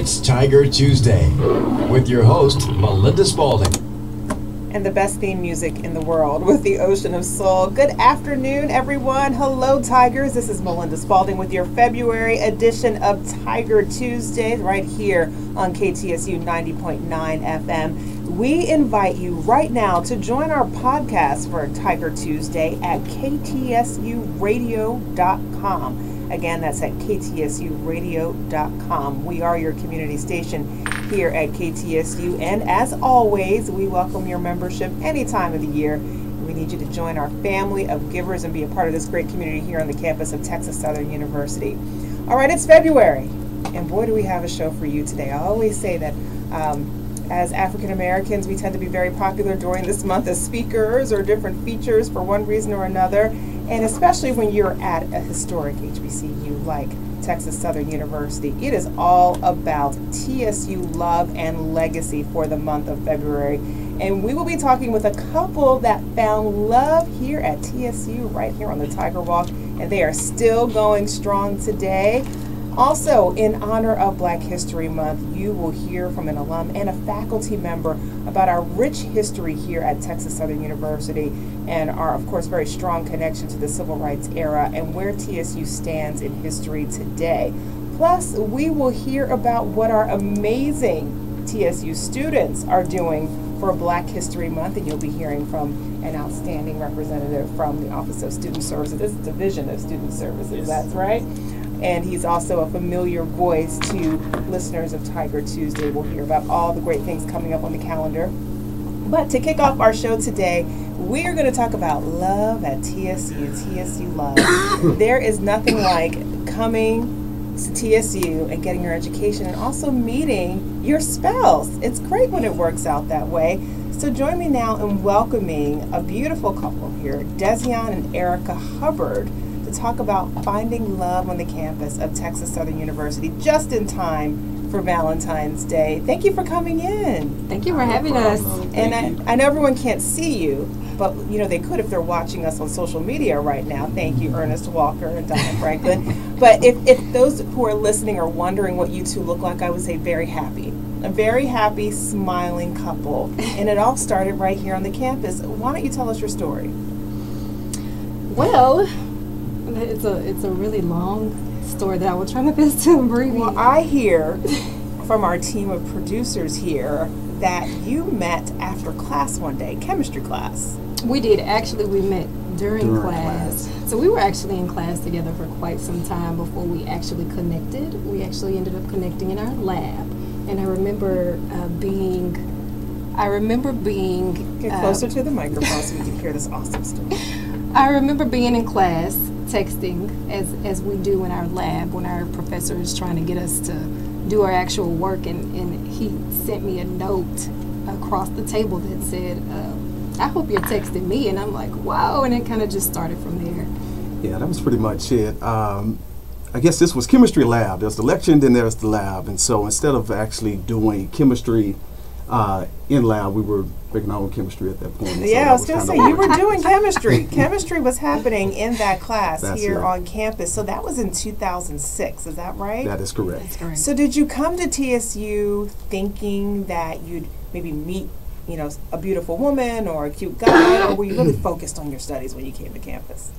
It's Tiger Tuesday with your host, Melinda Spalding. And the best theme music in the world with the Ocean of Soul. Good afternoon, everyone. Hello, Tigers. This is Melinda Spalding with your February edition of Tiger Tuesdays right here on KTSU 90.9 FM. We invite you right now to join our podcast for Tiger Tuesday at KTSUradio.com. Again, that's at KTSUradio.com. We are your community station here at KTSU, and as always, we welcome your membership any time of the year. We need you to join our family of givers and be a part of this great community here on the campus of Texas Southern University. All right, it's February, and boy, do we have a show for you today. I always say that as African Americans, we tend to be very popular during this month as speakers or different features for one reason or another, and especially when you're at a historic HBCU like Texas Southern University. It is all about TSU love and legacy for the month of February. And we will be talking with a couple that found love here at TSU right here on the Tiger Walk, and they are still going strong today. Also, in honor of Black History Month, you will hear from an alum and a faculty member about our rich history here at Texas Southern University and our, of course, very strong connection to the Civil Rights era and where TSU stands in history today. Plus, we will hear about what our amazing TSU students are doing for Black History Month, and you'll be hearing from an outstanding representative from the Office of Student Services. This is Division of Student Services, yes. That's right. And he's also a familiar voice to listeners of Tiger Tuesday. We'll hear about all the great things coming up on the calendar. But to kick off our show today, we are going to talk about love at TSU, TSU love. There is nothing like coming to TSU and getting your education and also meeting your spouse. It's great when it works out that way. So join me now in welcoming a beautiful couple here, Dezion and Erica Hubbard, to talk about finding love on the campus of Texas Southern University just in time for Valentine's Day. Thank you for coming in. Thank you for having us. And I know everyone can't see you, but you know they could if they're watching us on social media right now. Thank you, Ernest Walker and Donna Franklin. But if those who are listening are wondering what you two look like, I would say very happy. A very happy, smiling couple. And it all started right here on the campus. Why don't you tell us your story? Well, it's a really long story that I will try my best to abbreviate. Well, I hear from our team of producers here that you met after class one day, chemistry class. We did. Actually, we met during class. So we were actually in class together for quite some time before we actually connected. We actually ended up connecting in our lab. And I remember being... Get closer to the microphone so we can hear this awesome story. I remember being in class, texting, as we do in our lab when our professor is trying to get us to do our actual work, and he sent me a note across the table that said, I hope you're texting me, and I'm like, wow, and it kind of just started from there. Yeah, that was pretty much it. I guess this was chemistry lab. There's the lecture and then there's the lab, and so instead of actually doing chemistry in lab, we were making our own chemistry at that point. Yeah, I was going to say, you were doing chemistry. Chemistry was happening in that class here right. on campus. So that was in 2006, is that right? That is correct. That's correct. So did you come to TSU thinking that you'd maybe meet, a beautiful woman or a cute guy, or were you really focused on your studies when you came to campus?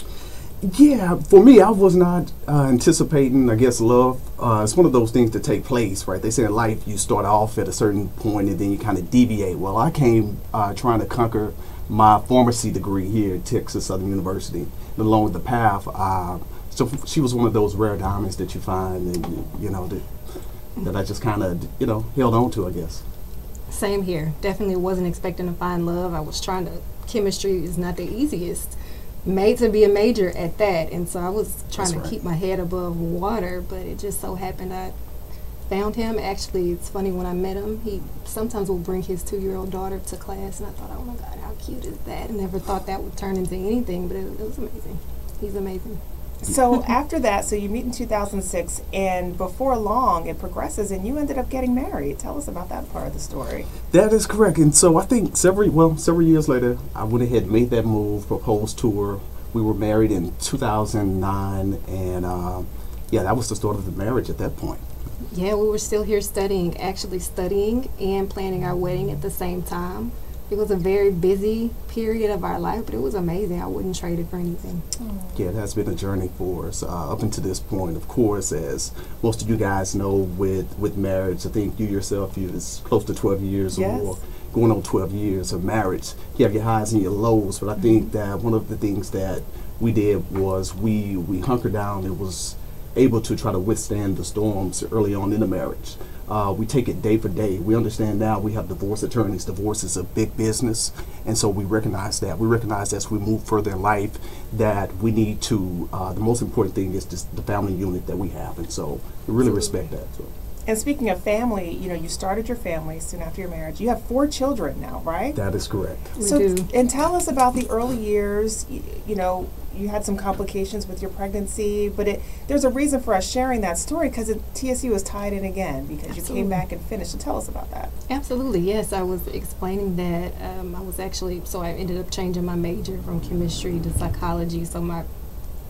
Yeah, for me, I was not anticipating, I guess, love. It's one of those things that take place, right? They say in life you start off at a certain point and then you kind of deviate. Well, I came trying to conquer my pharmacy degree here at Texas Southern University. And along the path, so she was one of those rare diamonds that you find and, that I just kind of, held on to, I guess. Same here. Definitely wasn't expecting to find love. I was chemistry is not the easiest. Made to be a major at that, and so I was trying to keep my head above water, but it just so happened I found him. Actually, it's funny, when I met him, he sometimes will bring his 2-year-old daughter to class, and I thought, oh my God, how cute is that? I never thought that would turn into anything, but it was amazing. He's amazing. So after that, so you meet in 2006, and before long it progresses and you ended up getting married. Tell us about that part of the story. That is correct. And so I think several years later, I went ahead and made that move, proposed to her. We were married in 2009, and that was the start of the marriage at that point. Yeah, we were still here studying, actually studying and planning our wedding at the same time. It was a very busy period of our life, but it was amazing. I wouldn't trade it for anything. Yeah, it has been a journey for us up until this point. Of course, as most of you guys know, with marriage, I think you yourself, it's close to 12 years or more, going on 12 years of marriage. You have your highs and your lows, but I think that one of the things that we did was we hunkered down and was able to try to withstand the storms early on in the marriage. We take it day for day. We understand now we have divorce attorneys. Divorce is a big business, and so we recognize that. We recognize as we move further in life that we need to, the most important thing is just the family unit that we have, and so we really respect that. So. And speaking of family, you started your family soon after your marriage. You have 4 children now, right? That is correct. We do. And tell us about the early years. You had some complications with your pregnancy, but there's a reason for us sharing that story because TSU is tied in again because Absolutely. You came back and finished. So tell us about that. Absolutely, yes. I was explaining that I ended up changing my major from chemistry to psychology, so my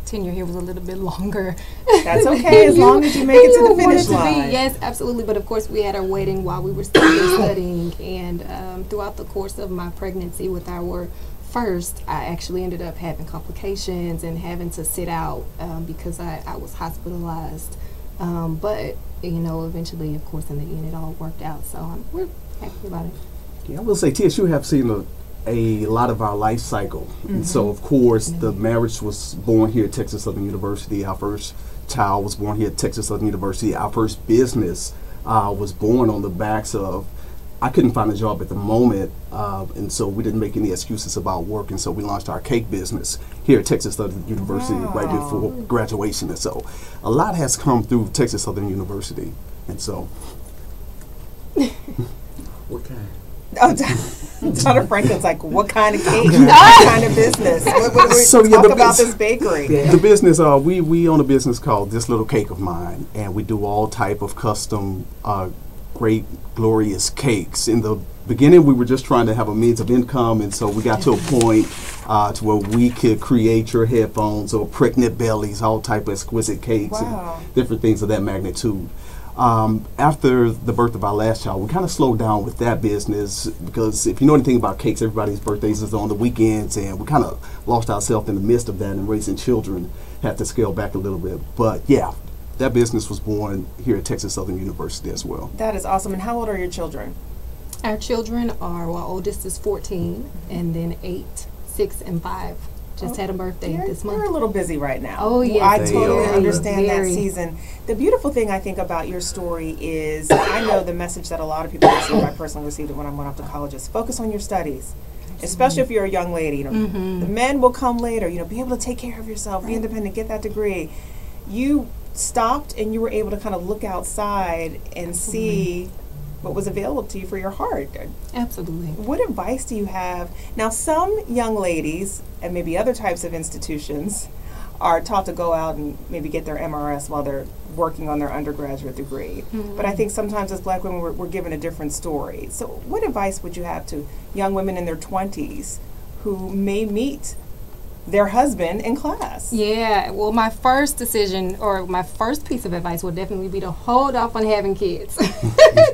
tenure here was a little bit longer. That's okay, as long as you make it to the finish line. Yes, absolutely. But of course, we had our wedding while we were still here studying, and throughout the course of my pregnancy with our first, I actually ended up having complications and having to sit out because I was hospitalized. But eventually, of course, in the end, it all worked out. So we're happy about it. Yeah, I will say TSU have seen a lot of our life cycle. And so, of course, the marriage was born here at Texas Southern University. Our first child was born here at Texas Southern University. Our first business was born on the backs of, I couldn't find a job at the moment, and so we didn't make any excuses about work, and so we launched our cake business here at Texas Southern University right before graduation. And so a lot has come through Texas Southern University, and so. What kind? Oh, Dr. Franklin's like, what kind of cake? What kind of business? Talk about this bakery. The business, we own a business called This Little Cake of Mine, and we do all type of custom, great, glorious cakes. In the beginning, we were just trying to have a means of income, and so we got to a point to where we could create your headphones or pregnant bellies, all type of exquisite cakes and different things of that magnitude. After the birth of our last child, we kind of slowed down with that business because if you know anything about cakes, everybody's birthdays is on the weekends, and we kind of lost ourselves in the midst of that, and raising children had to scale back a little bit. But yeah, that business was born here at Texas Southern University as well. That is awesome. And how old are your children? Our children are, our oldest is 14, and then 8, 6, and 5. Just had a birthday this month. You're a little busy right now. Oh, yes. I totally understand that Very. season. The beautiful thing I think about your story is I know the message that a lot of people receive, I personally received it when I went off to college, is focus on your studies. Especially if you're a young lady. The men will come later. Be able to take care of yourself, be independent, get that degree. You stopped and you were able to kind of look outside and see what was available to you for your heart. Absolutely. What advice do you have? Now, some young ladies and maybe other types of institutions are taught to go out and maybe get their MRS while they're working on their undergraduate degree. But I think sometimes as Black women, we're given a different story. So what advice would you have to young women in their 20s who may meet their husband in class? Yeah, well, my first decision or my first piece of advice would definitely be to hold off on having kids.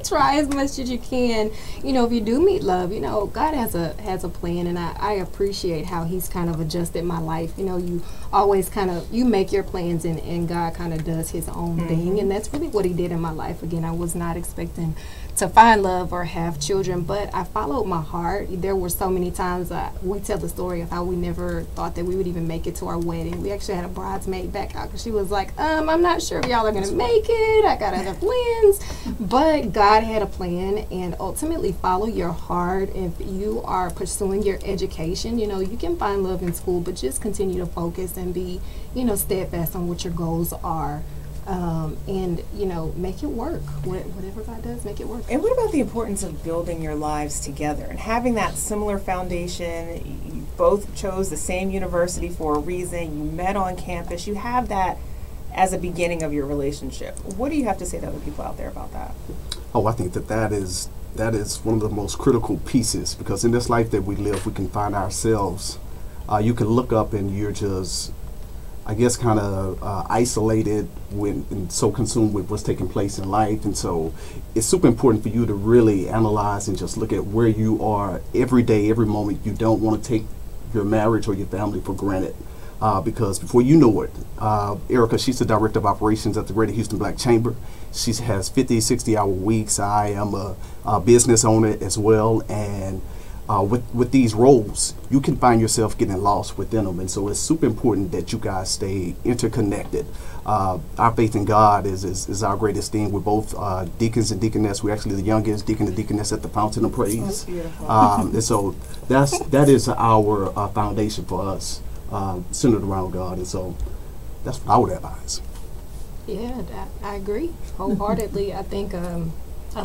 Try as much as you can. If you do meet love, God has a plan, and I appreciate how He's kind of adjusted my life. You always you make your plans, and God kind of does His own thing, and that's really what He did in my life. Again, I was not expecting to find love or have children, but I followed my heart. There were so many times we tell the story of how we never thought that we would even make it to our wedding. We actually had a bridesmaid back out because she was like, I'm not sure if y'all are gonna make it. I got other plans. But God had a plan, and ultimately follow your heart. If you are pursuing your education, you can find love in school, but just continue to focus and be, steadfast on what your goals are. And make it work. Whatever God does, make it work. And what about the importance of building your lives together and having that similar foundation? You both chose the same university for a reason. You met on campus. You have that as a beginning of your relationship. What do you have to say to other people out there about that? Oh, I think that is one of the most critical pieces, because in this life that we live, we can find ourselves. You can look up and you're just I guess, kind of isolated and so consumed with what's taking place in life. And so it's super important for you to really analyze and just look at where you are every day, every moment. You don't want to take your marriage or your family for granted. Because before you know it, Erica, she's the director of operations at the Greater Houston Black Chamber. She has 50, 60-hour weeks. I am a business owner as well. And with these roles, you can find yourself getting lost within them. And so it's super important that you guys stay interconnected. Our faith in God is our greatest thing. We're both deacons and deaconess. We're actually the youngest deacon and deaconess at the Fountain of Praise. That's beautiful. And so that is our foundation for us, centered around God. And so that's what I would advise. Yeah, I agree wholeheartedly. I think a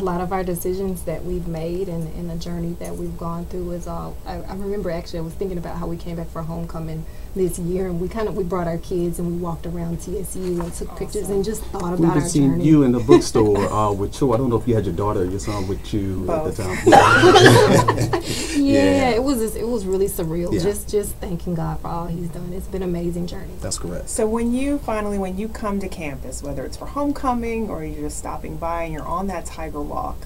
lot of our decisions that we've made and the journey that we've gone through is all. I remember actually I was thinking about how we came back for homecoming this year, and we brought our kids and we walked around TSU and took pictures and just thought about our seen journey. You in the bookstore with you. I don't know if you had your daughter or your son with you Both. at the time. Yeah, it was really surreal. Yeah. Just thanking God for all He's done. It's been an amazing journey. That's correct. So when you come to campus, whether it's for homecoming or you're just stopping by and you're on that Tiger Walk,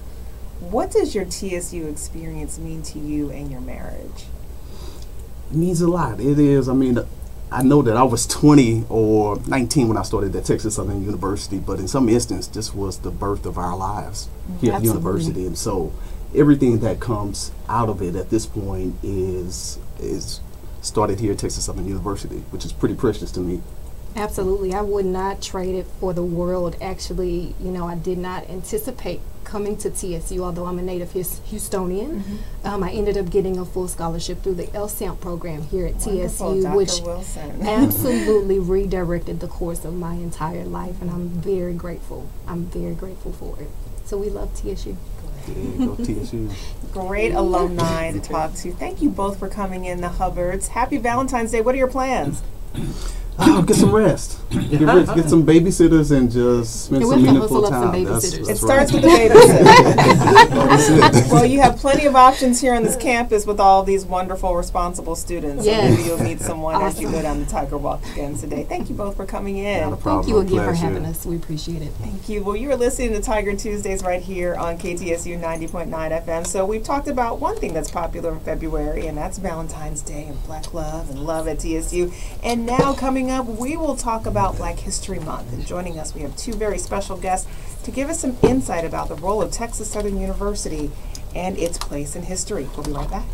what does your TSU experience mean to you and your marriage? It means a lot. It is. I mean, I know that I was 20 or 19 when I started at Texas Southern University, but in some instance, this was the birth of our lives here at the university. And so everything that comes out of it at this point is started here at Texas Southern University, which is pretty precious to me. Absolutely. I would not trade it for the world. Actually, I did not anticipate coming to TSU, although I'm a native Houstonian. I ended up getting a full scholarship through the LSAMP program here at Wonderful, TSU, Dr. which Wilson. absolutely redirected the course of my entire life, and I'm very grateful. I'm very grateful for it. So we love TSU. Yeah, go TSU. Great alumni to talk to. Thank you both for coming in, the Hubbards. Happy Valentine's Day. What are your plans? Get some rest. Get some babysitters and just spend some meaningful time. It starts with the babysitter. Well, you have plenty of options here on this campus with all these wonderful, responsible students. Yes. So maybe you'll meet someone as you go down the Tiger Walk again today. Thank you both for coming in. Not a problem. Thank you again for Pleasure. having us. We appreciate it. Thank you. Well, you are listening to Tiger Tuesdays right here on KTSU 90.9 FM. So we've talked about one thing that's popular in February, and that's Valentine's Day and Black love and love at TSU. And now coming up, we will talk about Black History Month. And joining us, we have two very special guests to give us some insight about the role of Texas Southern University and its place in history. We'll be right back.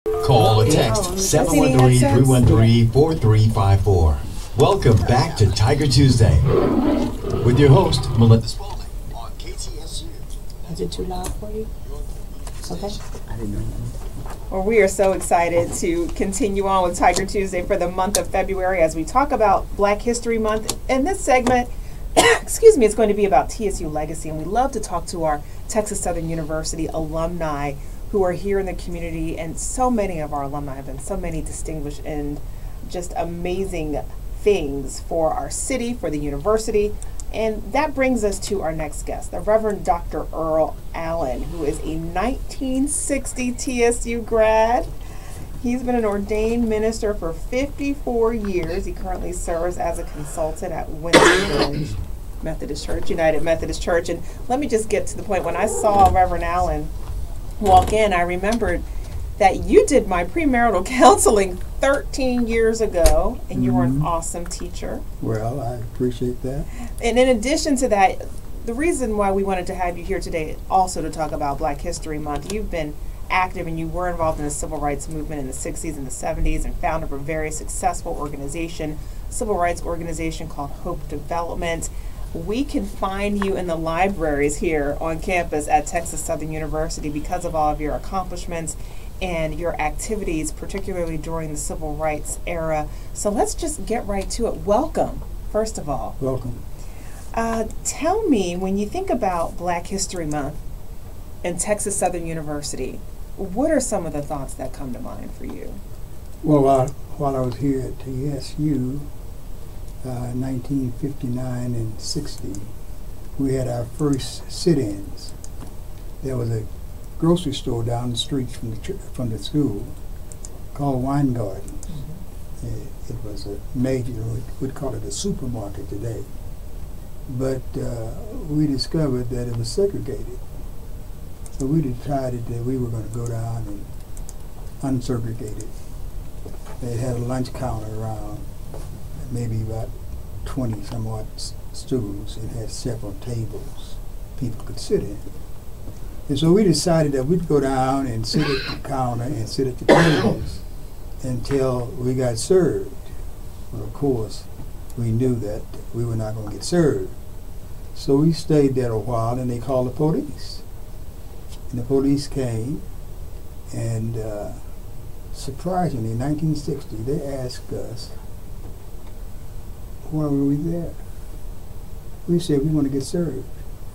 Call or text 713-313-4354. Welcome back to Tiger Tuesday with your host, Melinda Spaulding on KTSU. Is it too loud for you? Okay. I didn't know. Well, we are so excited to continue on with Tiger Tuesday for the month of February as we talk about Black History Month. In this segment, excuse me, it's going to be about TSU legacy, and we love to talk to our Texas Southern University alumni who are here in the community, and so many of our alumni have done so many distinguished and just amazing things for our city, for the university. And that brings us to our next guest, the Reverend Dr. Earl Allen, who is a 1960 TSU grad. He's been an ordained minister for 54 years. He currently serves as a consultant at Winter Methodist Church, United Methodist Church. And let me just get to the point. When I saw Reverend Allen walk in, I remembered that you did my premarital counseling 13 years ago, and you were an awesome teacher. Well, I appreciate that. And in addition to that, the reason why we wanted to have you here today also to talk about Black History Month, you've been active and you were involved in the civil rights movement in the 60s and the 70s and founder of a very successful organization, civil rights organization called Hope Development. We can find you in the libraries here on campus at Texas Southern University because of all of your accomplishments and your activities, particularly during the civil rights era. So let's just get right to it. Welcome, first of all. Welcome. Tell me, when you think about Black History Month and Texas Southern University, what are some of the thoughts that come to mind for you? Well, while I was here at TSU, 1959 and 60, we had our first sit-ins. There was a grocery store down the street from the school called Wine Gardens. It was a major, we'd call it a supermarket today. But we discovered that it was segregated. So we decided that we were going to go down and unsegregate it. They had a lunch counter around maybe about 20 somewhat stools. It had several tables people could sit in. And so we decided that we'd go down and sit at the counter and sit at the tables until we got served. Well, of course, we knew that we were not going to get served. So we stayed there a while, and they called the police. And the police came, and surprisingly, in 1960, they asked us, why were we there? We said, we want to get served.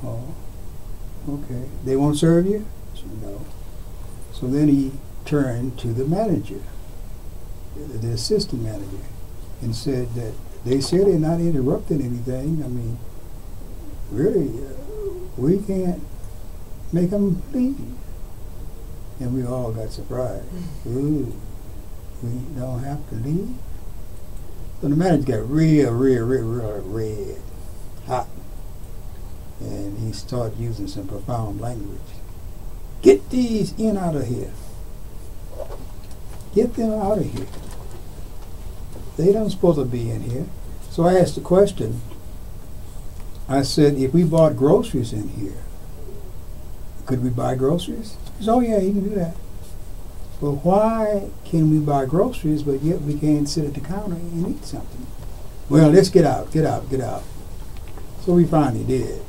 Oh, okay. They won't serve you? I said, no. So then he turned to the manager, the assistant manager, and said that they said they're not interrupting anything. I mean, really, we can't make them leave. And we all got surprised. Ooh, we don't have to leave? So the manager got real red, hot. And he started using some profound language. Get these in out of here. Get them out of here. They don't supposed to be in here. So I asked the question. I said, if we bought groceries in here, could we buy groceries? He said, oh yeah, you can do that. Well, why can we buy groceries, but yet we can't sit at the counter and eat something? Well, let's get out. So we finally did.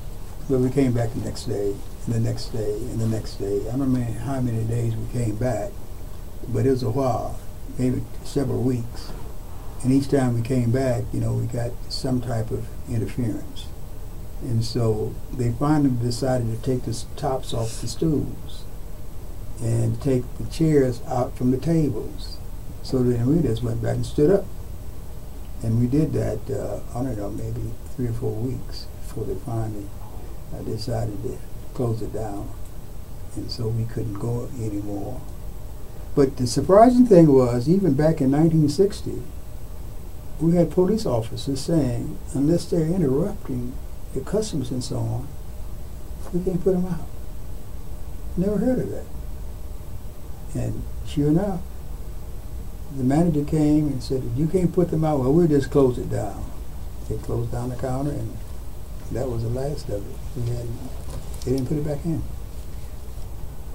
But we came back the next day, and the next day, and the next day. I don't remember how many days we came back, but it was a while, maybe several weeks. And each time we came back, we got some type of interference. And so they finally decided to take the tops off the stools and take the chairs out from the tables. So then we just went back and stood up. And we did that, I don't know, maybe 3 or 4 weeks before they finally decided to close it down. And so we couldn't go anymore. But the surprising thing was, even back in 1960, we had police officers saying, unless they're interrupting the customers and so on, we can't put them out. Never heard of that. And sure enough, the manager came and said, you can't put them out. Well, we'll just close it down. They closed down the counter, and that was the last of it. They didn't put it back in.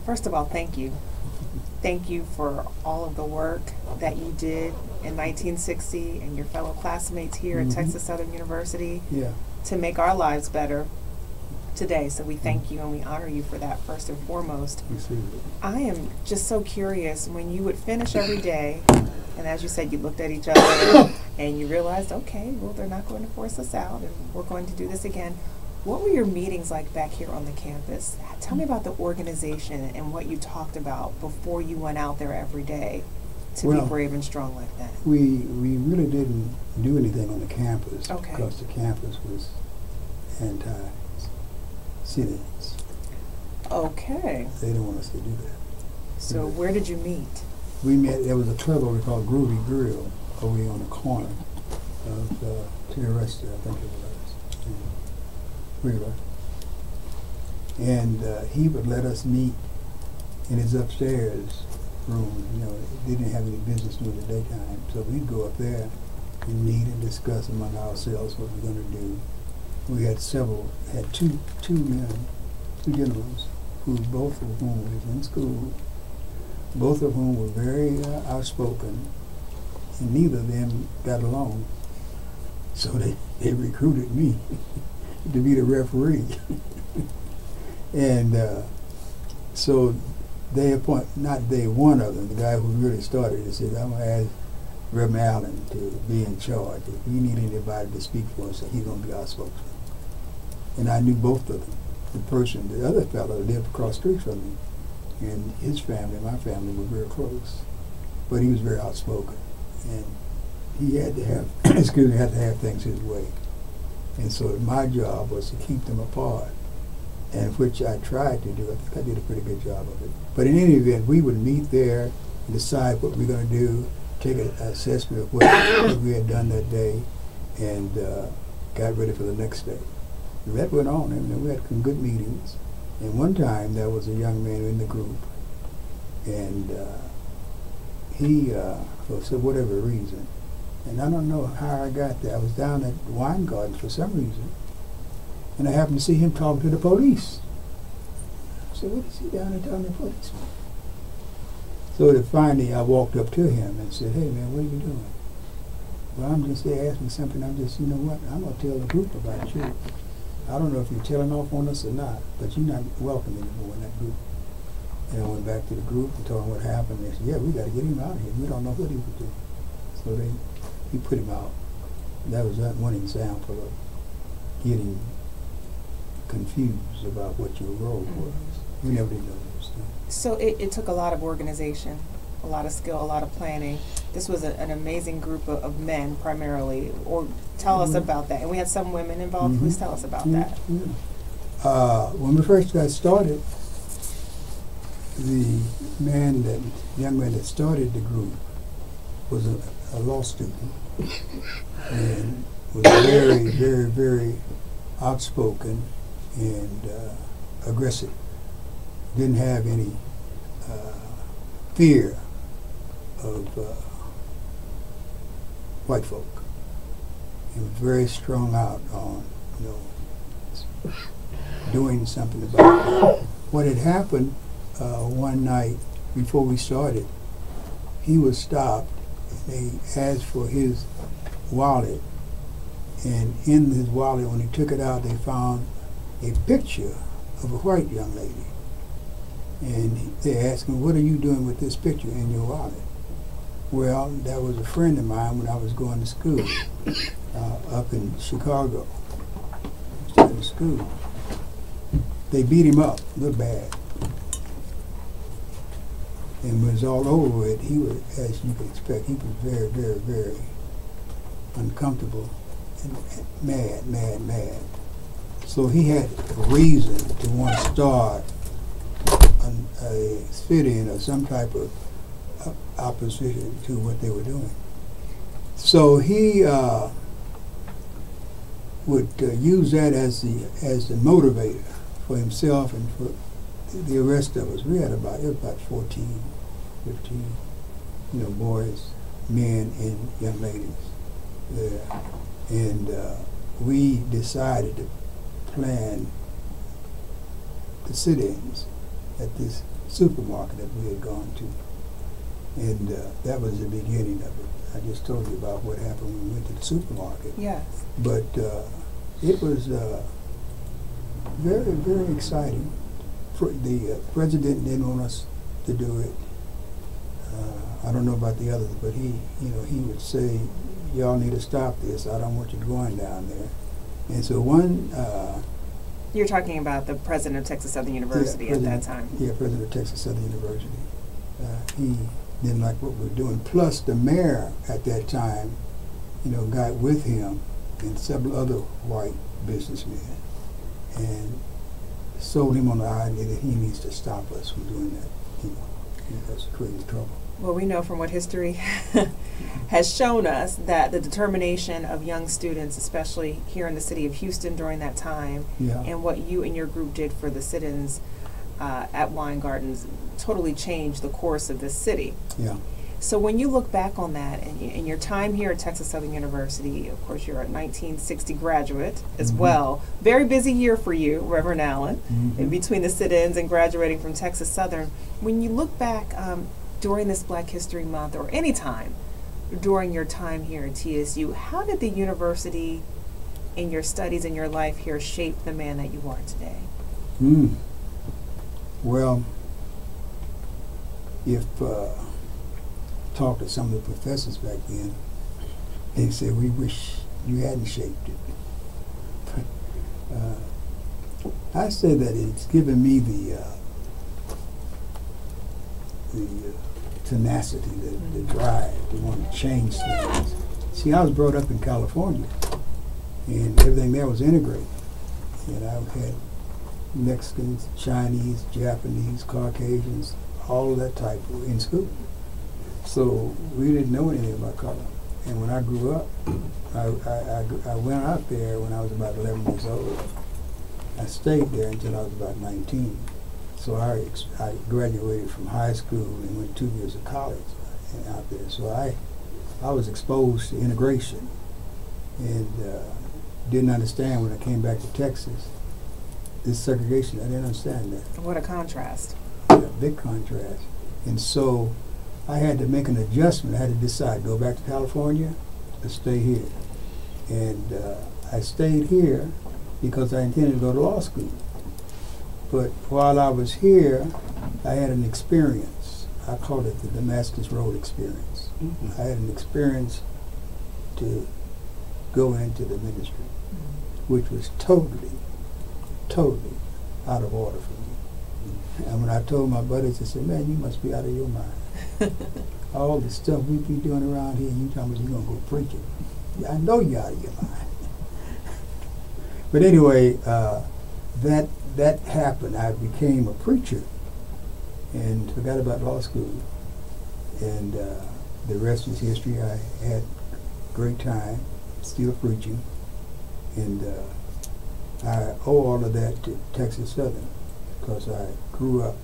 First of all, thank you Thank you for all of the work that you did in 1960 and your fellow classmates here at Texas Southern University to make our lives better today. So we thank you and we honor you for that first and foremost. I am just so curious, when you would finish every day, and as you said, you looked at each other and you realized, okay, well, they're not going to force us out and we're going to do this again. What were your meetings like back here on the campus? Tell me about the organization and what you talked about before you went out there every day to be brave and strong like that. We really didn't do anything on the campus because the campus was anti-sit-ins. Okay. They didn't want us to do that. So where did you meet? We met, there was a club over called Groovy Grill over here on the corner of Terrorista, I think it was. Wheeler. And he would let us meet in his upstairs room. You know, he didn't have any business during the daytime, so we'd go up there and meet and discuss among ourselves what we're going to do. We had two gentlemen, who both of whom was in school, both of whom were very outspoken, and neither of them got along. So they recruited me to be the referee. And so one of them, the guy who really started it, said, I'm going to ask Reverend Allen to be in charge. If we need anybody to speak for us, he's going to be our spokesman. And I knew both of them. The other fellow lived across the street from me, and his family and my family were very close. But he was very outspoken, and he had to have, had to have things his way. And so my job was to keep them apart, and which I tried to do. I think I did a pretty good job of it. But in any event, we would meet there and decide what we're going to do, take an assessment of what we had done that day, and got ready for the next day. And that went on, and we had some good meetings. And one time there was a young man in the group, and he, for whatever reason, and I don't know how I got there. I was down at Wine Gardens for some reason, and I happened to see him talking to the police. I said, what is he down there talking to the police? So finally I walked up to him and said, hey man, what are you doing? Well, I'm just there asking something. I'm just, you know what, I'm going to tell the group about you. I don't know if you're telling off on us or not, but you're not welcome anymore in that group. And I went back to the group and told them what happened. They said, yeah, we got to get him out of here. We don't know what he would do. So he put him out. That was one example of getting confused about what your role was. We never did know those things. So it took a lot of organization, a lot of skill, a lot of planning. This was an amazing group of men primarily. Or tell us about that. And we had some women involved. Please tell us about that. When we first got started, the young man that started the group was a law student and was very, very, very outspoken and aggressive. Didn't have any fear of white folk. He was very strung out on, doing something about it. What had happened one night before we started, he was stopped. They asked for his wallet, and in his wallet, when he took it out, they found a picture of a white young lady. And they asked him, what are you doing with this picture in your wallet? Well, that was a friend of mine when I was going to school up in Chicago. I was going to school. They beat him up real bad. And when it was all over with, he was, as you could expect, he was very, very, very uncomfortable and mad. So he had a reason to want to start a sit-in or some type of opposition to what they were doing. So he would use that as the motivator for himself and for the rest of us. We had about 14, 15, boys, men, and young ladies there. And we decided to plan the sit-ins at this supermarket that we had gone to. And that was the beginning of it. I just told you about what happened when we went to the supermarket. Yes. But it was very, very exciting. The president didn't want us to do it. I don't know about the others, but he would say, "Y'all need to stop this. I don't want you going down there." And so You're talking about the president of Texas Southern University at that time. Yeah, president of Texas Southern University. He didn't like what we were doing. Plus, the mayor at that time, got with him and several other white businessmen and sold him on the idea that he needs to stop us from doing that. That's creating trouble. Well, we know from what history has shown us that the determination of young students, especially here in the city of Houston during that time, and what you and your group did for the sit-ins at Wine Gardens totally changed the course of this city. Yeah. So when you look back on that and your time here at Texas Southern University, of course you're a 1960 graduate as well. Very busy year for you, Reverend Allen, in between the sit-ins and graduating from Texas Southern. When you look back during this Black History Month or any time during your time here at TSU, how did the university and your studies and your life here shape the man that you are today? Well, if talk to some of the professors back then, they said, "We wish you hadn't shaped it." But I say that it's given me the tenacity, the drive to want to change things. See, I was brought up in California, and everything there was integrated. And I had Mexicans, Chinese, Japanese, Caucasians, all of that type in school. So we didn't know anything about color. And when I grew up, I went out there when I was about 11 years old. I stayed there until I was about 19. So I graduated from high school and went 2 years of college out there. So I was exposed to integration and didn't understand when I came back to Texas, this segregation. I didn't understand that. What a contrast. Yeah, big contrast. And so I had to make an adjustment. I had to decide, go back to California or stay here. And I stayed here because I intended to go to law school. But while I was here, I had an experience. I call it the Damascus Road experience. I had an experience to go into the ministry, which was totally out of order for me. And when I told my buddies, I said, "Man, you must be out of your mind. All the stuff we be doing around here, you tell me you're going to go preaching. I know you're out of your mind." But anyway, that happened. I became a preacher and forgot about law school. And the rest is history. I had a great time, still preaching. And I owe all of that to Texas Southern because I grew up,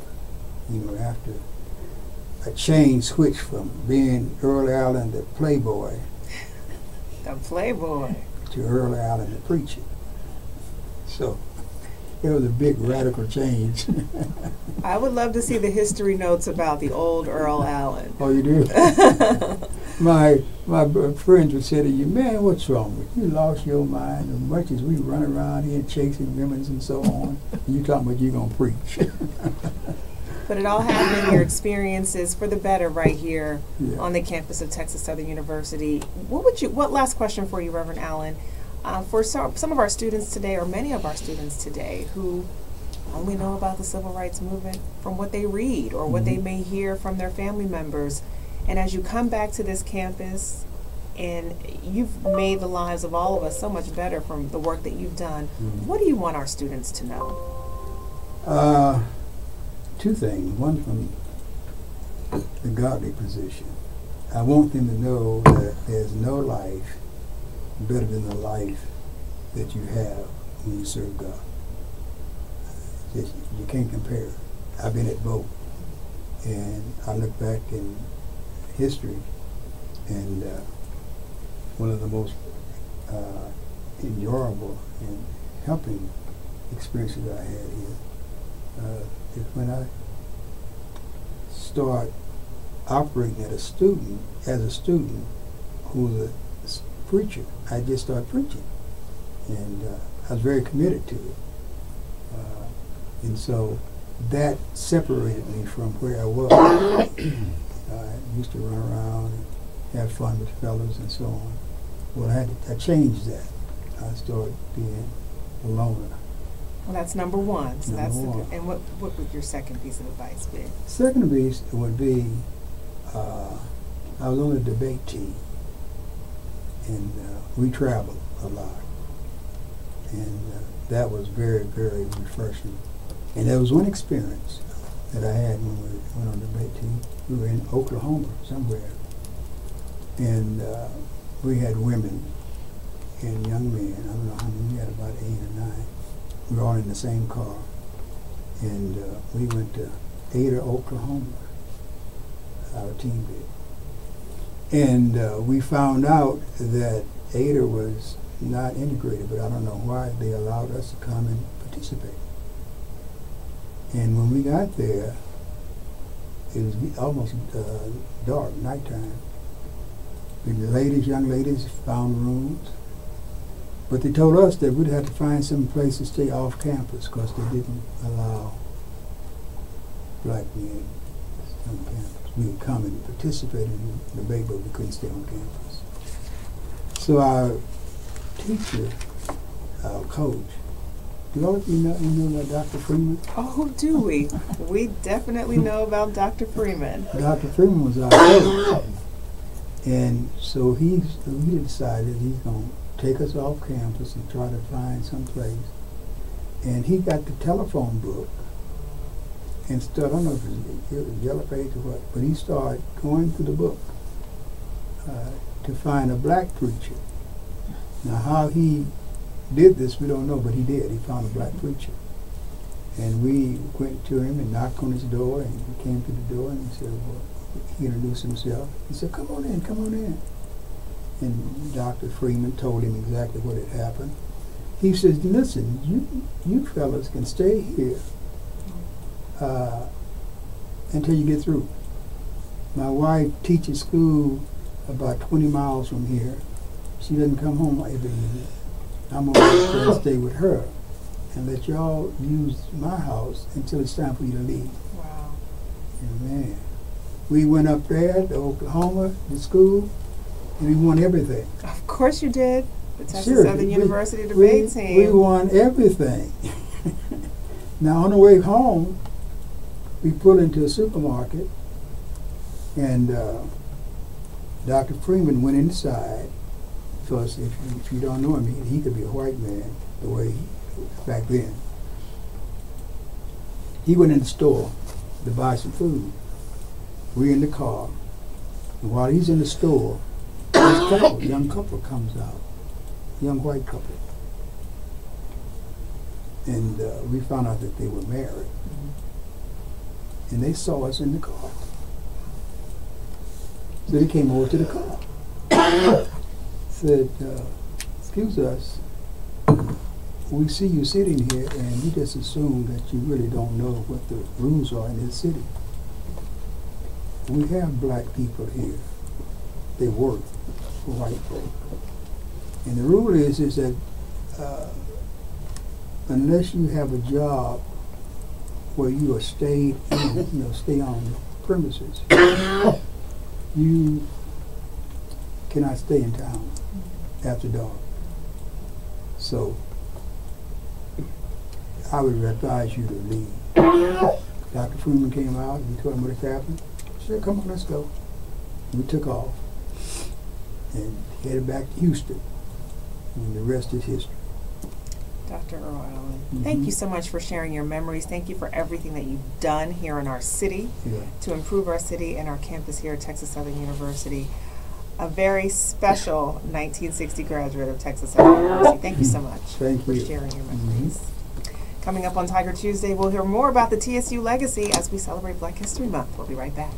after a change switch from being Earl Allen the playboy. The playboy. To Earl Allen the preacher. So it was a big radical change. I would love to see the history notes about the old Earl Allen. Oh, you do? My friends would say to you, "Man, what's wrong with you? You lost your mind. As much as we run around here chasing women and so on, you talking about you going to preach." But it all happened, your experiences for the better right here on the campus of Texas Southern University. What last question for you, Reverend Allen? For some of our students today, or many of our students today, who only know about the civil rights movement from what they read or what they may hear from their family members, and as you come back to this campus, and you've made the lives of all of us so much better from the work that you've done, what do you want our students to know? Two things. One, from the godly position. I want them to know that there's no life better than the life that you have when you serve God. You can't compare. I've been at both. And I look back in history, and one of the most enjoyable and helping experiences I had here is when I start operating as a student who's a preacher. I just started preaching, and I was very committed to it. And so that separated me from where I was. I used to run around and have fun with fellas and so on. Well, I changed that. I started being a loner. Well, that's number one. So Number one. And what would your second piece of advice be? Second piece would be I was on the debate team, and we traveled a lot, and that was very, very refreshing. And there was one experience that I had when we went on the debate team. We were in Oklahoma somewhere, and we had women and young men. I don't know how many. We had about 8 or 9. We were all in the same car, and we went to Ada, Oklahoma. Our team did, and we found out that Ada was not integrated, but I don't know why they allowed us to come and participate. And when we got there, it was almost dark, nighttime. And the young ladies found rooms, but they told us that we'd have to find some place to stay off campus because they didn't allow black men on campus. We would come and participate in the debate, but we couldn't stay on campus. So our teacher, our coach, do all of you know about Dr. Freeman? Oh, do we? We definitely know about Dr. Freeman. Dr. Freeman was our coach. And so we decided he's going to take us off campus and try to find some place. And he got the telephone book and started, I don't know if it was Yellow Page or what, but he started going through the book to find a black preacher. Now how he did this, we don't know, but he did. He found a black preacher. And we went to him and knocked on his door, and he came to the door and he said, well, he introduced himself. He said, come on in, come on in. And Dr. Freeman told him exactly what had happened. He says, listen, you fellas can stay here until you get through. My wife teaches school about 20 miles from here. She doesn't come home every evening. I'm going to stay with her and let y'all use my house until it's time for you to leave. Wow. And man, we went up there to Oklahoma, to school, and we won everything. Of course you did. The Texas Seriously, Southern University debate team. We won everything. Now on the way home, we pulled into a supermarket, and Dr. Freeman went inside. Because if you don't know him, he could be a white man the way back then. He went in the store to buy some food. We're in the car. And while he's in the store, this young couple comes out. Young white couple. And we found out that they were married. Mm-hmm. And they saw us in the car. So they came over to the car. Said, excuse us, we see you sitting here and we just assume that you really don't know what the rules are in this city. We have black people here. They work for white folk. And the rule is that unless you have a job where you are stayed in, stay on premises, you cannot stay in town after dark. So I would advise you to leave. Dr. Freeman came out and we told him what had happened. He said, come on, let's go. We took off and headed back to Houston. And the rest is history. Dr. Earl Allen, thank you so much for sharing your memories. Thank you for everything that you've done here in our city to improve our city and our campus here at Texas Southern University. A very special 1960 graduate of Texas Southern University. Thank you so much for sharing your memories. Coming up on Tiger Tuesday, we'll hear more about the TSU legacy as we celebrate Black History Month. We'll be right back.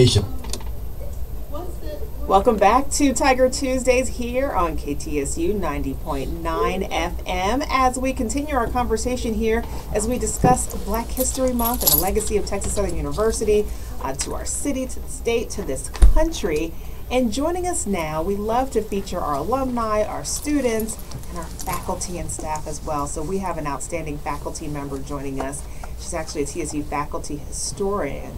station. Welcome back to Tiger Tuesdays here on KTSU 90.9 FM as we continue our conversation here as we discuss Black History Month and the legacy of Texas Southern University to our city, to the state, to this country. And joining us now, we love to feature our alumni, our students, and our faculty and staff as well. So we have an outstanding faculty member joining us. She's actually a TSU faculty historian,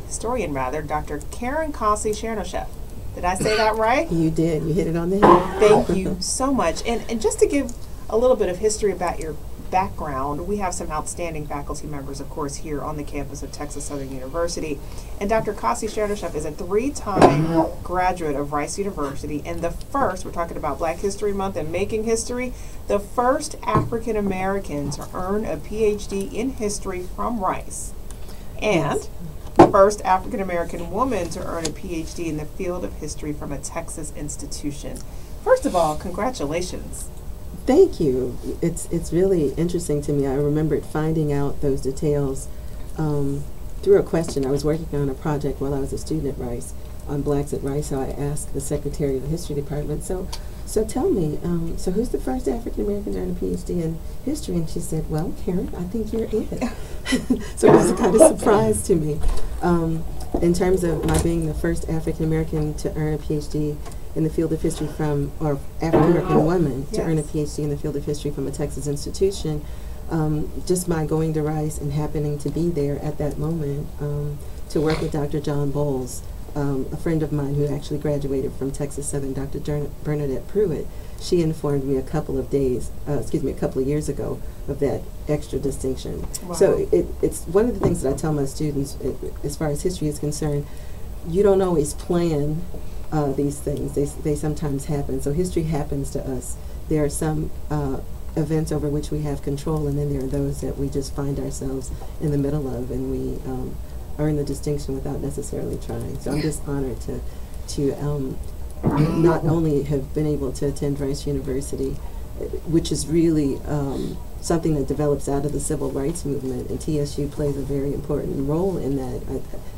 Dr. Karen Cossey-Chernoshef. Did I say that right? You did. You hit it on the head. Thank you so much. And just to give a little bit of history about your background, we have some outstanding faculty members, of course, here on the campus of Texas Southern University. And Dr. Cossey-Chernoshef is a 3-time graduate of Rice University and the first, we're talking about Black History Month and making history, the first African American to earn a PhD in history from Rice. And Yes. the first African American woman to earn a PhD in the field of history from a Texas institution. First of all, congratulations. Thank you. It's really interesting to me. I remembered finding out those details through a question. I was working on a project while I was a student at Rice on blacks at Rice, so I asked the secretary of the history department, so tell me, so who's the first African American to earn a PhD in history? And she said, well, Karen, I think you're it. So it was a kind of surprise to me. In terms of my being the first African American to earn a PhD in the field of history from, or African American woman to earn a PhD in the field of history from a Texas institution, just my going to Rice and happening to be there at that moment to work with Dr. John Bowles, a friend of mine who actually graduated from Texas Southern, Dr. Bernadette Pruitt. She informed me a couple of years ago of that extra distinction. Wow. So it's one of the things that I tell my students, as far as history is concerned, you don't always plan these things. They sometimes happen. So history happens to us. There are some events over which we have control, and then there are those that we just find ourselves in the middle of, and we earn the distinction without necessarily trying. So I'm just honored to not only have been able to attend Rice University, which is really something that develops out of the civil rights movement, and TSU plays a very important role in that.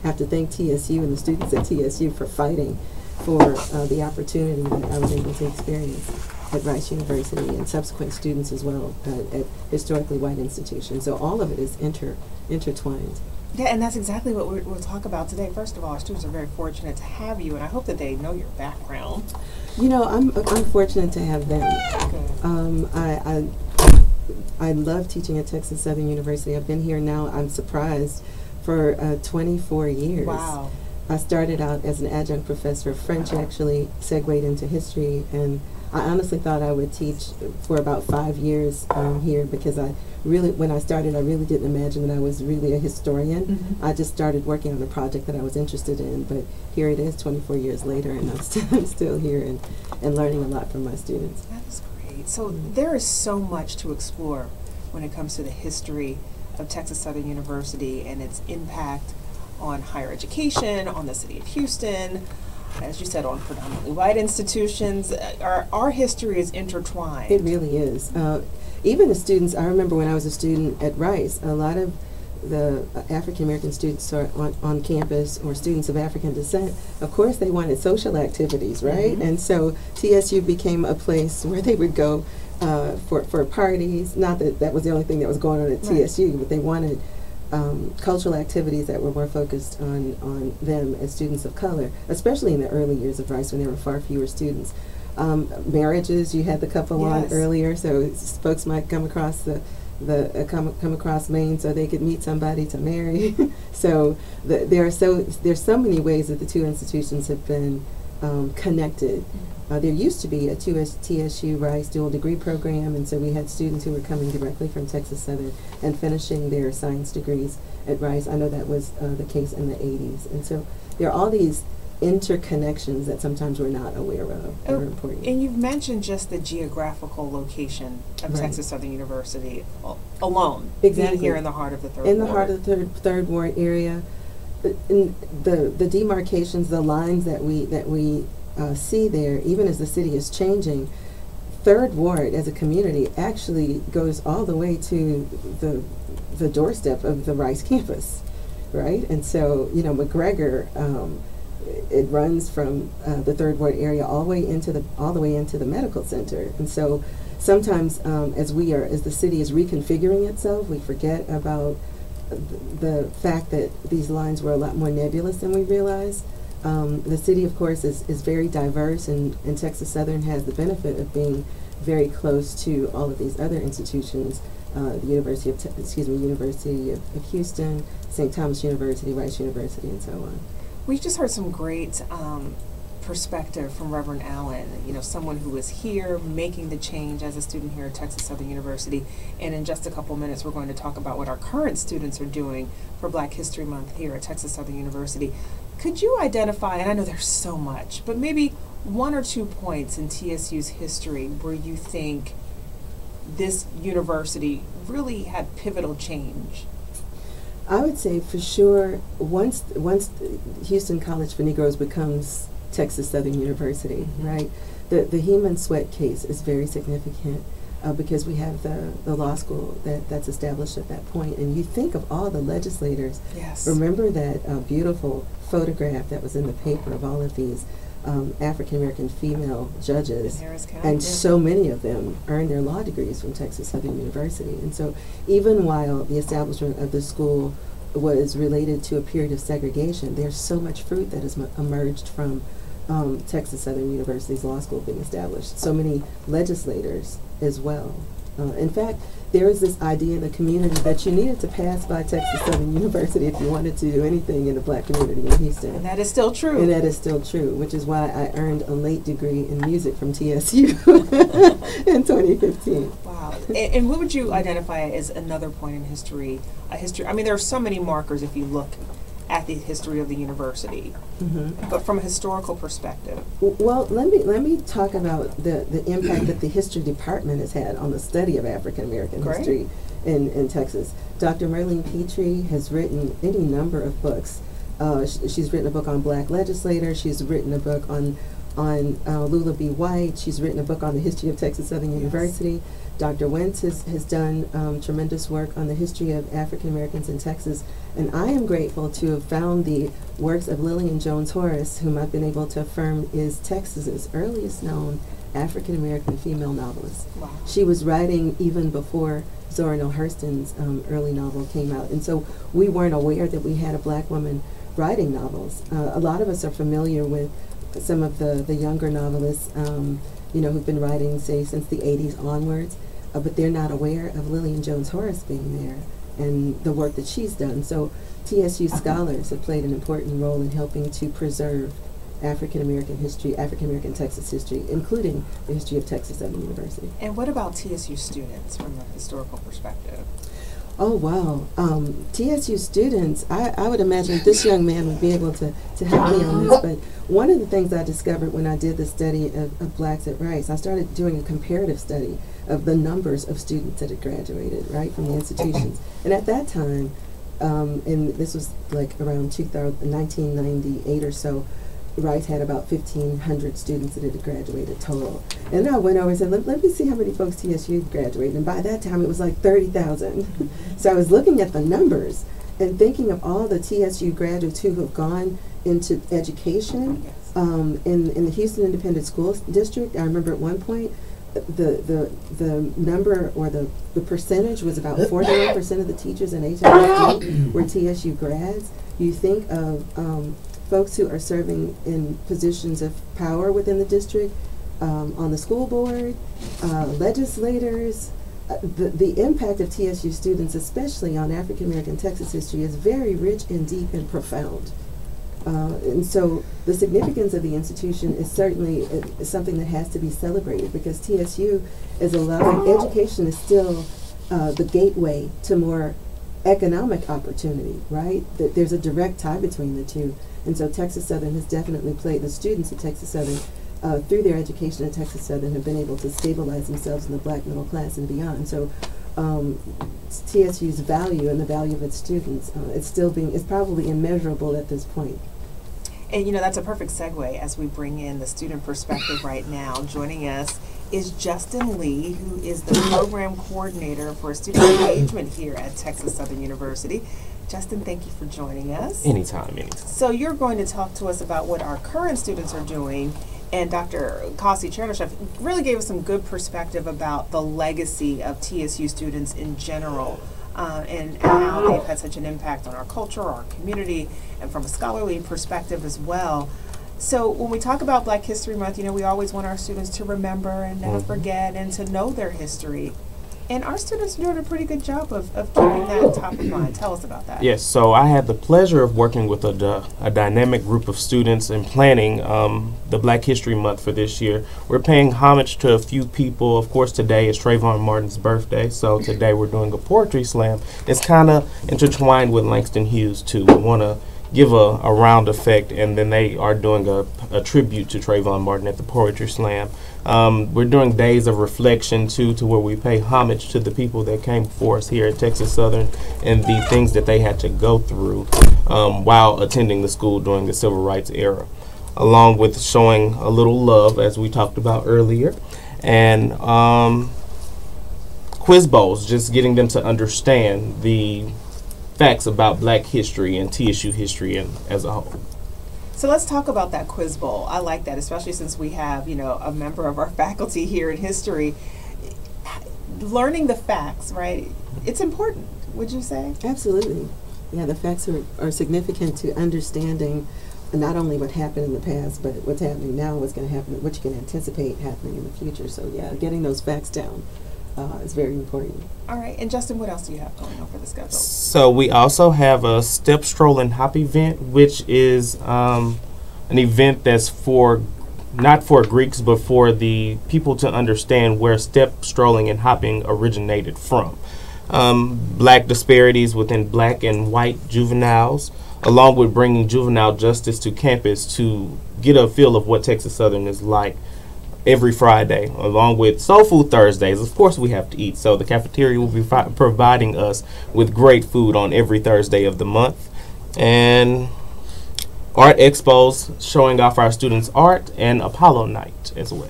I have to thank TSU and the students at TSU for fighting for the opportunity that I was able to experience at Rice University, and subsequent students as well at historically white institutions. So all of it is intertwined. Yeah, and that's exactly what we'll talk about today. First of all, our students are very fortunate to have you, and I hope that they know your background. You know, I'm fortunate to have them. Good. I love teaching at Texas Southern University. I've been here now, I'm surprised, for 24 years. Wow. I started out as an adjunct professor of French, actually segued into history, and I honestly thought I would teach for about 5 years here, because when I started, I really didn't imagine that I was really a historian. Mm-hmm. I just started working on a project that I was interested in, but here it is 24 years later, and I'm still here and learning a lot from my students. That is great. So there is so much to explore when it comes to the history of Texas Southern University and its impact on higher education, on the city of Houston, as you said, on predominantly white institutions. Our history is intertwined. It really is. Even the students, I remember when I was a student at Rice, a lot of the African American students are on campus, or students of African descent, of course they wanted social activities, right? Mm-hmm. And so TSU became a place where they would go for parties. Not that that was the only thing that was going on at TSU, but they wanted cultural activities that were more focused on them as students of color, especially in the early years of Rice when there were far fewer students. Marriages, you had the couple on earlier, so folks might come across come across Maine so they could meet somebody to marry. So there's so many ways that the two institutions have been connected. There used to be a TSU Rice dual degree program, and so we had students who were coming directly from Texas Southern and finishing their science degrees at Rice. I know that was the case in the 80s. And so there are all these interconnections that sometimes we're not aware of that are important. And you've mentioned just the geographical location of Texas Southern University alone. Exactly. Being here in the heart of the third ward. In the heart of the third ward area. In the demarcations, the lines that we see there, even as the city is changing, Third Ward as a community actually goes all the way to the doorstep of the Rice campus, right? And so, McGregor, it runs from the Third Ward area all the way into the medical center. And so sometimes as the city is reconfiguring itself, we forget about the fact that these lines were a lot more nebulous than we realize. The city, of course, is very diverse, and Texas Southern has the benefit of being very close to all of these other institutions, the University of Houston, St. Thomas University, Rice University, and so on. We just heard some great perspective from Reverend Allen, someone who is here making the change as a student here at Texas Southern University. And in just a couple minutes, we're going to talk about what our current students are doing for Black History Month here at Texas Southern University. Could you identify, and I know there's so much, but maybe 1 or 2 points in TSU's history where you think this university really had pivotal change? I would say for sure, once Houston College for Negroes becomes Texas Southern University, right? The Heman Sweat case is very significant because we have the law school that's established at that point. And you think of all the legislators. Yes. Remember that beautiful photograph that was in the paper of all of these African-American female judges, and so many of them earned their law degrees from Texas Southern University. And so even while the establishment of the school was related to a period of segregation, there's so much fruit that has emerged from Texas Southern University's law school being established. So many legislators as well. In fact, there is this idea in the community that you needed to pass by Texas Southern University if you wanted to do anything in the Black community in Houston. And that is still true. And that is still true, which is why I earned a late degree in music from TSU in 2015. Wow. And what would you identify as another point in history? I mean, there are so many markers if you look at the history of the university, but from a historical perspective. Well, let me talk about the impact that the history department has had on the study of African American history in Texas. Dr. Merlene Petrie has written any number of books. She's written a book on Black legislators. She's written a book on Lula B. White. She's written a book on the history of Texas Southern University. Dr. Wentz has done tremendous work on the history of African Americans in Texas, and I am grateful to have found the works of Lillian Jones Horace, whom I've been able to affirm is Texas's earliest known African American female novelist. Wow. She was writing even before Zora Neale Hurston's early novel came out, and so we weren't aware that we had a Black woman writing novels. A lot of us are familiar with some of the younger novelists, who've been writing, say, since the 80s onwards. But they're not aware of Lillian Jones Horace being there and the work that she's done. So TSU scholars have played an important role in helping to preserve African American history, African American Texas history, including the history of Texas Southern University. And what about TSU students from a historical perspective? Oh, wow. TSU students, I would imagine this young man would be able to help me on this, but one of the things I discovered when I did the study of Blacks at Rice, I started doing a comparative study of the numbers of students that had graduated, right, from the institutions. And at that time, and this was like around 1998 or so, Rice had about 1,500 students that had graduated total. And I went over and said, let me see how many folks TSU graduated. And by that time, it was like 30,000. So I was looking at the numbers and thinking of all the TSU graduates who have gone into education in the Houston Independent School District. I remember at one point, the number or the percentage was about 41% of the teachers in HISD were TSU grads. You think of folks who are serving in positions of power within the district, on the school board, legislators. The impact of TSU students, especially on African American Texas history, is very rich and deep and profound. And so the significance of the institution is certainly something that has to be celebrated, because TSU is allowing, education is still the gateway to more economic opportunity, right? There's a direct tie between the two. And so Texas Southern has definitely played, the students at Texas Southern, through their education at Texas Southern, have been able to stabilize themselves in the Black middle class and beyond. So TSU's value and the value of its students, it's probably immeasurable at this point. And that's a perfect segue as we bring in the student perspective right now. Joining us is Justin Lee, who is the program coordinator for student engagement here at Texas Southern University. Justin, thank you for joining us. Anytime. So you're going to talk to us about what our current students are doing, and Dr. Kasi Chernishev really gave us some good perspective about the legacy of TSU students in general, and how they've had such an impact on our culture, our community, and from a scholarly perspective as well. So when we talk about Black History Month, we always want our students to remember and never forget and to know their history. And our students are doing a pretty good job of keeping that top of mind. Tell us about that. Yes, so I had the pleasure of working with a dynamic group of students and planning the Black History Month for this year. We're paying homage to a few people. Of course, today is Trayvon Martin's birthday, so today we're doing a poetry slam. It's kind of intertwined with Langston Hughes, too. We want to give a round effect, and then they are doing a tribute to Trayvon Martin at the poetry slam. We're doing days of reflection too, to where we pay homage to the people that came before us here at Texas Southern and the things that they had to go through while attending the school during the Civil Rights era, along with showing a little love, as we talked about earlier, and quiz bowls, just getting them to understand the facts about Black history and TSU history as a whole. So let's talk about that quiz bowl. I like that, especially since we have, a member of our faculty here in history. Learning the facts, right? It's important, would you say? Absolutely. Yeah, the facts are significant to understanding not only what happened in the past, but what's happening now, what's going to happen, what you can anticipate happening in the future. So yeah, getting those facts down is very important. All right, and Justin, what else do you have going on for the schedule? So we also have a Step, Stroll, and Hop event, which is an event that's not for Greeks, but for the people to understand where step, strolling, and hopping originated from. Black disparities within Black and white juveniles, along with bringing juvenile justice to campus to get a feel of what Texas Southern is like every Friday, along with Soul Food Thursdays. Of course, we have to eat, so the cafeteria will be providing us with great food on every Thursday of the month. And art expos showing off our students' art, and Apollo Night as well.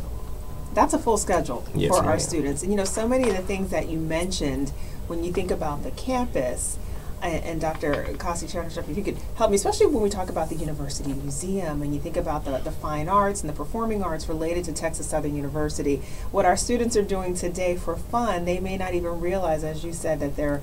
That's a full schedule Yes, for our ma'am. students. And so many of the things that you mentioned when you think about the campus, and Dr. Kasi Chernishev, if you could help me, especially when we talk about the University Museum and you think about the fine arts and the performing arts related to Texas Southern University, what our students are doing today for fun, they may not even realize, as you said, that they're,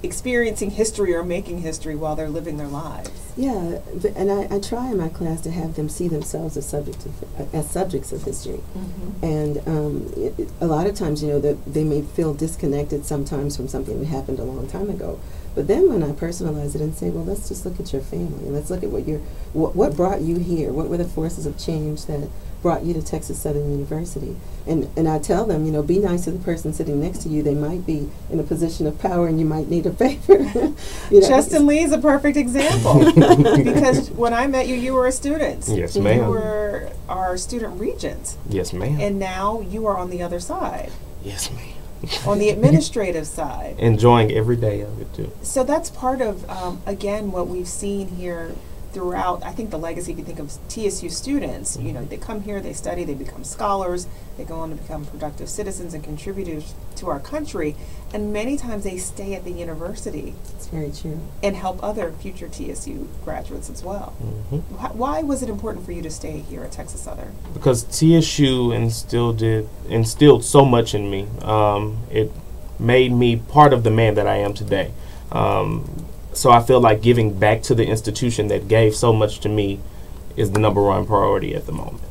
experiencing history or making history while they're living their lives. Yeah, and I try in my class to have them see themselves as subjects of history. Mm-hmm. And a lot of times, that they may feel disconnected sometimes from something that happened a long time ago. But then when I personalize it and say, well, let's just look at your family and let's look at what brought you here. What were the forces of change that brought you to Texas Southern University? And I tell them, be nice to the person sitting next to you. They might be in a position of power and you might need a favor. Justin Lee is a perfect example because when I met you, you were a student. Yes, ma'am. You were our student regent. Yes, ma'am. And now you are on the other side. Yes, ma'am. On the administrative side. Enjoying every day of it, too. So that's part of, again, what we've seen here throughout, I think, the legacy, if you think of TSU students, they come here, they study, they become scholars, they go on to become productive citizens and contributors to our country, and many times they stay at the university. It's very true. And help other future TSU graduates as well. Mm-hmm. Why was it important for you to stay here at Texas Southern? Because TSU instilled so much in me. It made me part of the man that I am today. So I feel like giving back to the institution that gave so much to me is the number one priority at the moment.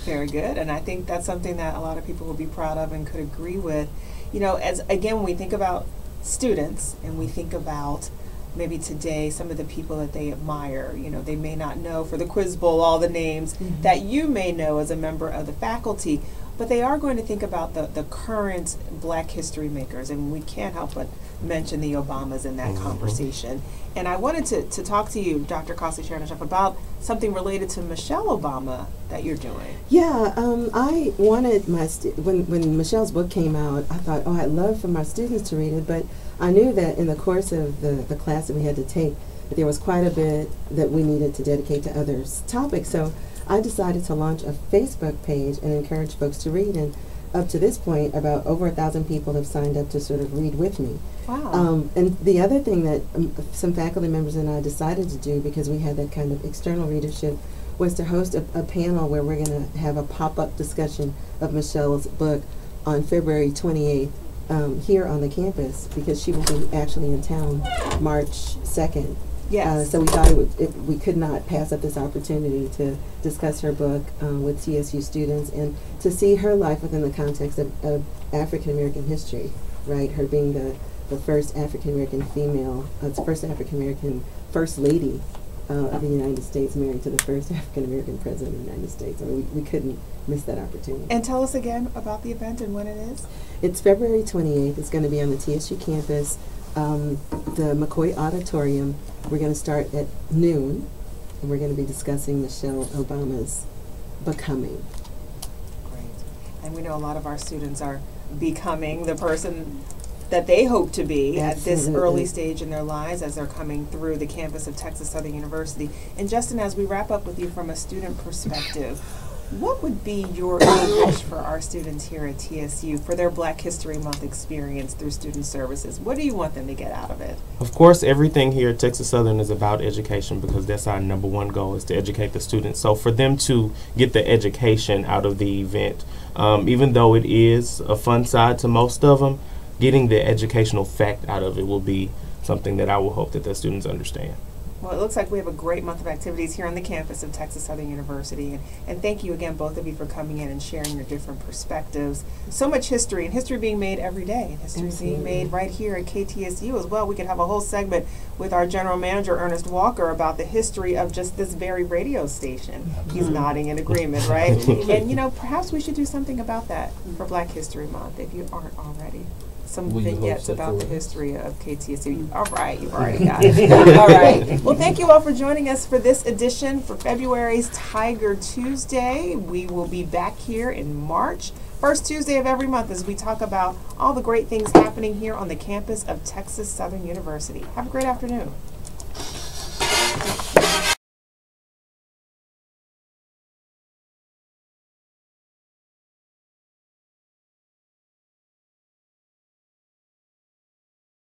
Very good, and I think that's something that a lot of people will be proud of and could agree with. As again, when we think about students and we think about maybe today some of the people that they admire, they may not know for the quiz bowl all the names that you may know as a member of the faculty, but they are going to think about the current Black history makers, and we can't help but mention the Obamas in that conversation. And I wanted to talk to you, Dr. Kasi Chernishev, about something related to Michelle Obama that you're doing. Yeah, I wanted when Michelle's book came out, I thought, I'd love for my students to read it, but I knew that in the course of the class that we had to take, that there was quite a bit that we needed to dedicate to other topics. So I decided to launch a Facebook page and encourage folks to read. And up to this point, about over 1,000 people have signed up to sort of read with me. Wow. And the other thing that some faculty members and I decided to do, because we had that kind of external readership, was to host a panel where we're going to have a pop-up discussion of Michelle's book on February 28th here on the campus, because she will be actually in town March 2nd. Yes. So we thought we could not pass up this opportunity to discuss her book with TSU students and to see her life within the context of African American history, right? Her being the first African American female, first African American First Lady of the United States, married to the first African American president of the United States. I mean, we couldn't miss that opportunity. And tell us again about the event and when it is. It's February 28th. It's going to be on the TSU campus, the McCoy Auditorium. We're going to start at noon, and we're going to be discussing Michelle Obama's Becoming. Great. And we know a lot of our students are becoming the person that they hope to be at this early stage in their lives as they're coming through the campus of Texas Southern University. And Justin, as we wrap up with you from a student perspective, what would be your wish for our students here at TSU for their Black History Month experience through student services? What do you want them to get out of it? Of course, everything here at Texas Southern is about education, because that's our number one goal, is to educate the students. So for them to get the education out of the event, even though it is a fun side to most of them, getting the educational fact out of it will be something that I will hope that the students understand. Well, it looks like we have a great month of activities here on the campus of Texas Southern University. And thank you again, both of you, for coming in and sharing your different perspectives. So much history, and history being made every day. And history being made right here at KTSU as well. We could have a whole segment with our general manager, Ernest Walker, about the history of just this very radio station. He's nodding in agreement, right? And, you know, perhaps we should do something about that for Black History Month, if you aren't already. Some vignettes about the history of KTSU. All right, you've already got it. All right. Well, thank you all for joining us for this edition for February's Tiger Tuesday. We will be back here in March, first Tuesday of every month, as we talk about all the great things happening here on the campus of Texas Southern University. Have a great afternoon.